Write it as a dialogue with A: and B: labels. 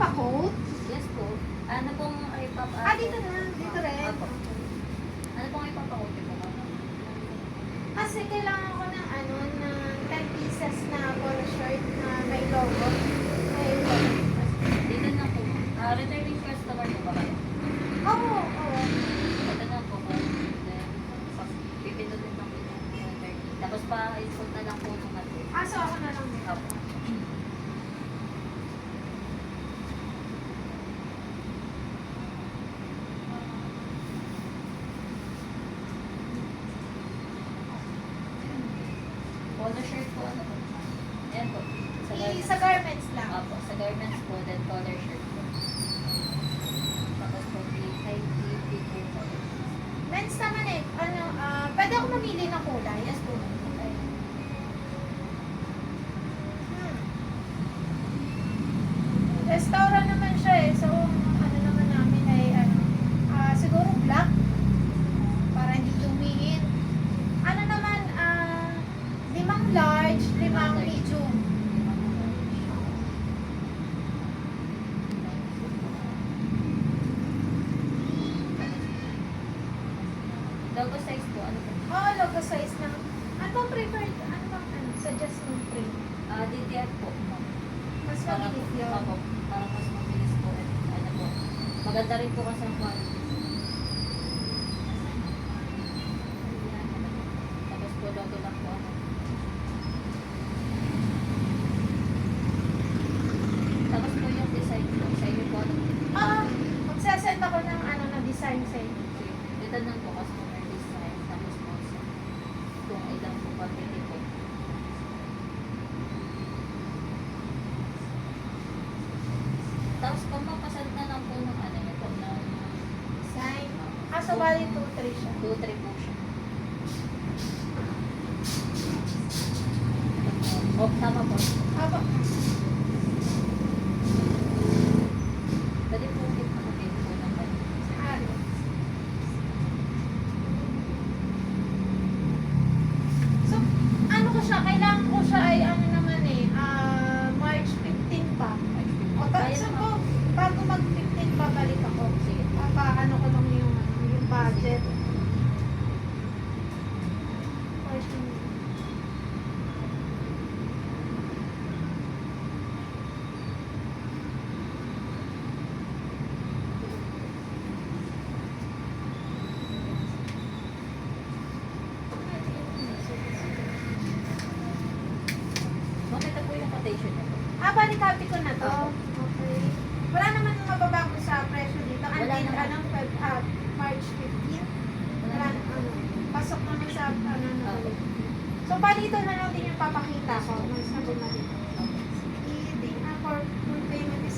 A: ipa-coat?
B: Yes po. Ano pong
A: Dito na. Dito rin.
B: Apo. Ano pong ipapakute po?
A: Kasi kailangan ko ng ano, ng 10 pieces na polo shirt na may logo. May logo.
B: Dito na po. Returning customer po ba kayo?
A: Oo, oo.
B: Ito na po. Then, pipindutin lang po yung returning. Tapos pa-insult na lang po ng ano.
A: So ako na lang din.
B: Apo. Polo shirt po, ano po? Ayan po.
A: Sa garments lang.
B: Apo, sa garments po, then collar shirt po. Tapos po, high fit po.
A: Men's naman eh. Ano, pwede ako mamili ng kulay.
B: Yes po. Okay.
A: Restaurant naman siya eh. So, ano naman namin ay ano, siguro black. Para hindi dumiin. Ano naman, 5 large, 5 medium.
B: Logo size po, ano po?
A: Logo size na. Ano bang preferred? Ano bang suggest mong print?
B: DTF po.
A: Mas
B: Para
A: mabilis
B: po,
A: yun.
B: opo, para mas mabilis po. At ano po. Maganda rin po kasi ang quality. Tapos po, logo lang po. Ano. Tapos po yung design po. Sa inyo po. Ano.
A: Magsasend ako ng ano na design sa inyo.
B: Dito lang po customer design. Tapos po sa kung ilang po quantity po. Tapos kung mapasad na lang po ng ano niyo po ng
A: Design. So bali 2-3 siya.
B: 2-3 po siya. Oh, tama po.
A: Aba,
B: Pwede po ipakapin po ng balik.
A: ano. So, ano ko siya, kailangan ko siya ay ano naman eh, March 15 pa. So, bago mag 15 pa balik ako.
B: Sige.
A: Ano ko lang yung budget. March 15.
B: Makita po yung quotation niya po.
A: Bali copy ko na to. Okay. Wala naman mababago sa presyo dito.
B: Wala
A: Until
B: naman.
A: March 15. Wala na, pasok naman sa ano na
B: Okay.
A: ulit. So, bali ito na lang din yung papakita ko once na bumalik. For full payment is